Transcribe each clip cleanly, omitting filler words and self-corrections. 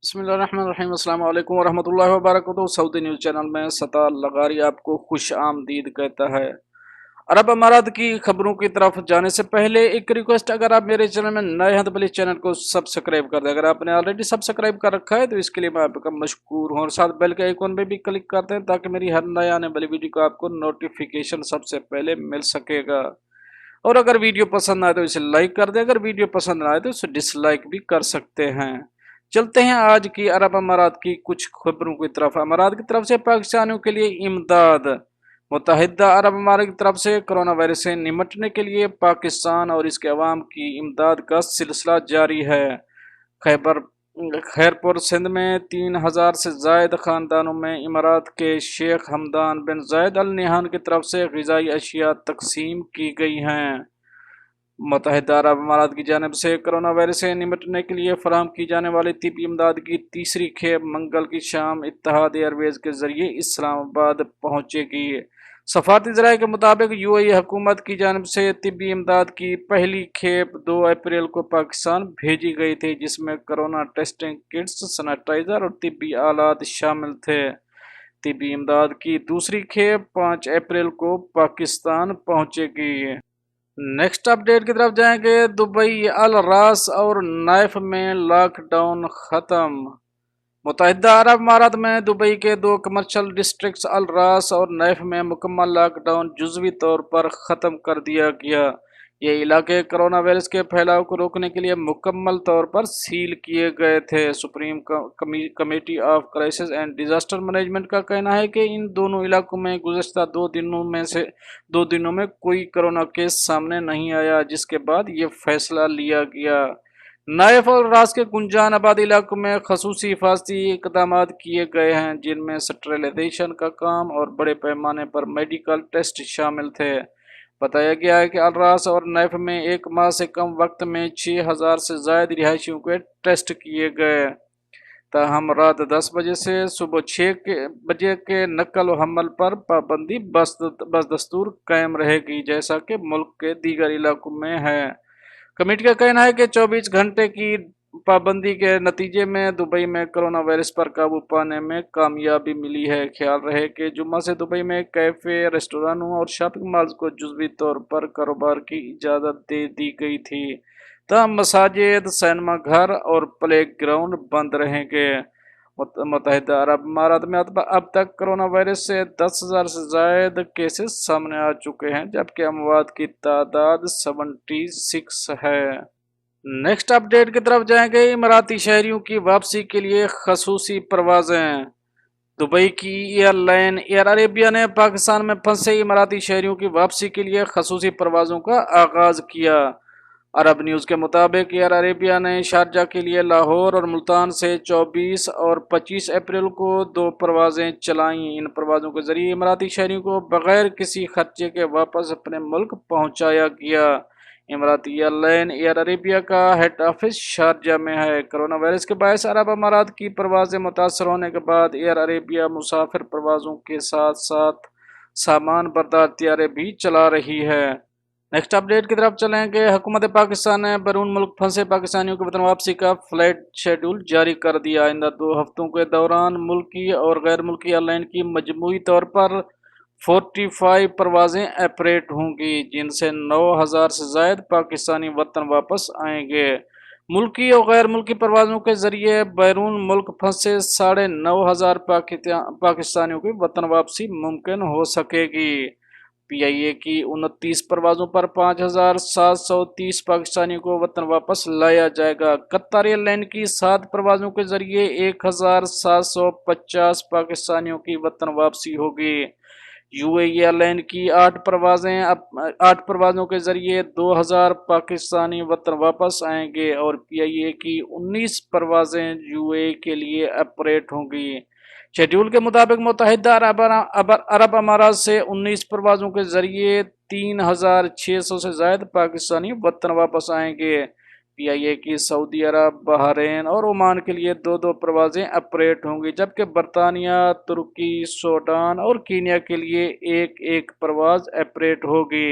بسم اللہ الرحمن الرحیم۔ السلام علیکم ورحمۃ اللہ وبرکاتہ۔ سعودی نیوز چینل میں سطار لغاری آپ کو خوش آمدید کہتا ہے۔ عرب امارات کی خبروں کی طرف جانے سے پہلے ایک ریکویسٹ، اگر آپ میرے چینل میں نئے ہیں تو پلیز چینل کو سبسکرائب کر دیں۔ اگر آپ نے آلریڈی سبسکرائب کر رکھا ہے تو اس کے لیے میں آپ کا مشکور ہوں، اور ساتھ بیل کے آئیکن پہ بھی کلک کر دیں تاکہ میری ہر نئے آنے والی ویڈیو کا آپ کو نوٹیفیکیشن سب سے پہلے مل سکے گا۔ اور اگر ویڈیو پسند آئے تو اسے لائک کر دیں، اگر ویڈیو پسند نہ آئے تو اسے ڈس لائک بھی کر سکتے ہیں۔ چلتے ہیں آج کی عرب امارات کی کچھ خبروں کی طرف۔ امارات کی طرف سے پاکستانیوں کے لیے امداد۔ متحدہ عرب امارات کی طرف سے کرونا وائرس سے نمٹنے کے لیے پاکستان اور اس کے عوام کی امداد کا سلسلہ جاری ہے۔ خیرپور سندھ میں 3,000 سے زائد خاندانوں میں امارات کے شیخ حمدان بن زاید ال نہیان کی طرف سے غذائی اشیاء تقسیم کی گئی ہیں۔ متحدہ عرب امارات کی جانب سے کرونا وائرس سے نمٹنے کے لیے فراہم کی جانے والی طبی امداد کی تیسری کھیپ منگل کی شام اتحاد ایئر ویز کے ذریعے اسلام آباد پہنچے گی۔ سفارتی ذرائع کے مطابق UAE حکومت کی جانب سے طبی امداد کی پہلی کھیپ 2 اپریل کو پاکستان بھیجی گئی تھی، جس میں کرونا ٹیسٹنگ کٹس، سینیٹائزر اور طبی آلات شامل تھے۔ طبی امداد کی دوسری کھیپ 5 اپریل کو پاکستان پہنچے گی۔ نیکسٹ اپڈیٹ کی طرف جائیں گے۔ دبئی، الراس اور نائف میں لاک ڈاؤن ختم۔ متحدہ عرب امارات میں دبئی کے 2 کمرشل ڈسٹرکٹس الراس اور نائف میں مکمل لاک ڈاؤن جزوی طور پر ختم کر دیا گیا۔ یہ علاقے کرونا وائرس کے پھیلاؤ کو روکنے کے لیے مکمل طور پر سیل کیے گئے تھے۔ Supreme committee of crisis and disaster management کا کہنا ہے کہ ان دونوں علاقوں میں گزشتہ 2 دنوں میں کوئی کرونا کیس سامنے نہیں آیا، جس کے بعد یہ فیصلہ لیا گیا۔ نائف اور راس کے گنجان آباد علاقوں میں خصوصی حفاظتی اقدامات کیے گئے ہیں، جن میں سٹریلائزیشن کا کام اور بڑے پیمانے پر میڈیکل ٹیسٹ شامل تھے۔ بتایا گیا ہے کہ الراس اور نیف میں 1 ماہ سے کم وقت میں 6,000 سے زائد رہائشیوں کے ٹیسٹ کیے گئے۔ تاہم رات 10 بجے سے صبح 6 بجے کے نقل و حمل پر پابندی بس دستور قائم رہے گی، جیسا کہ ملک کے دیگر علاقوں میں ہے۔ کمیٹی کا کہنا ہے کہ 24 گھنٹے کی پابندی کے نتیجے میں دبئی میں کرونا وائرس پر قابو پانے میں کامیابی ملی ہے۔ خیال رہے کہ جمعہ سے دبئی میں کیفے، ریسٹورانوں اور شاپنگ مالز کو جزوی طور پر کاروبار کی اجازت دے دی گئی تھی، تاہم مساجد، سینما گھر اور پلے گراؤنڈ بند رہیں گے۔ متحدہ عرب امارات میں اب تک کرونا وائرس سے 10,000 سے زائد کیسز سامنے آ چکے ہیں، جبکہ اموات کی تعداد 76 ہے۔ نیکسٹ اپڈیٹ کی طرف جائیں گے۔ اماراتی شہریوں کی واپسی کے لیے خصوصی پروازیں۔ دبئی کی ایئر لائن ایئر عربیہ نے پاکستان میں پھنسے اماراتی شہریوں کی واپسی کے لیے خصوصی پروازوں کا آغاز کیا۔ عرب نیوز کے مطابق ایئر عربیہ نے شارجہ کے لیے لاہور اور ملتان سے 24 اور 25 اپریل کو 2 پروازیں چلائیں۔ ان پروازوں کے ذریعے اماراتی شہریوں کو بغیر کسی خرچے کے واپس اپنے ملک پہنچایا گیا۔ اماراتی ایئر لائن ایئر عربیہ کا ہیڈ آفس شارجہ میں ہے۔ کرونا وائرس کے باعث عرب امارات کی پروازیں متاثر ہونے کے بعد ایئر عربیہ مسافر پروازوں کے ساتھ ساتھ سامان بردار طیارے بھی چلا رہی ہے۔ نیکسٹ اپڈیٹ کی طرف چلیں گے۔ حکومت پاکستان نے بیرون ملک پھنسے پاکستانیوں کے وطن واپسی کا فلائٹ شیڈول جاری کر دیا۔ آئندہ 2 ہفتوں کے دوران ملکی اور غیر ملکی ایئر لائن کی مجموعی طور پر 45 پروازیں آپریٹ ہوں گی، جن سے 9,000 سے زائد پاکستانی وطن واپس آئیں گے۔ ملکی اور غیر ملکی پروازوں کے ذریعے بیرون ملک پھنسے 9,500 پاکستانیوں کی وطن واپسی ممکن ہو سکے گی۔ PIA کی 29 پروازوں پر 5,730 پاکستانیوں کو وطن واپس لایا جائے گا۔ قطر ایئر لائن کی 7 پروازوں کے ذریعے 1,750 پاکستانیوں کی وطن واپسی ہوگی۔ UAE ایئر لائن کی 8 پروازوں کے ذریعے 2,000 پاکستانی وطن واپس آئیں گے، اور PIA کی 19 پروازیں UAE کے لیے آپریٹ ہوں گی۔ شیڈول کے مطابق متحدہ عرب امارات سے 19 پروازوں کے ذریعے 3,600 سے زائد پاکستانی وطن واپس آئیں گے۔ PIA کی سعودی عرب، بحرین اور عمان کے لیے 2 پروازیں آپریٹ ہوں گی، جبکہ برطانیہ، ترکی، سوڈان اور کینیا کے لیے 1 پرواز آپریٹ ہوگی۔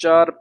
4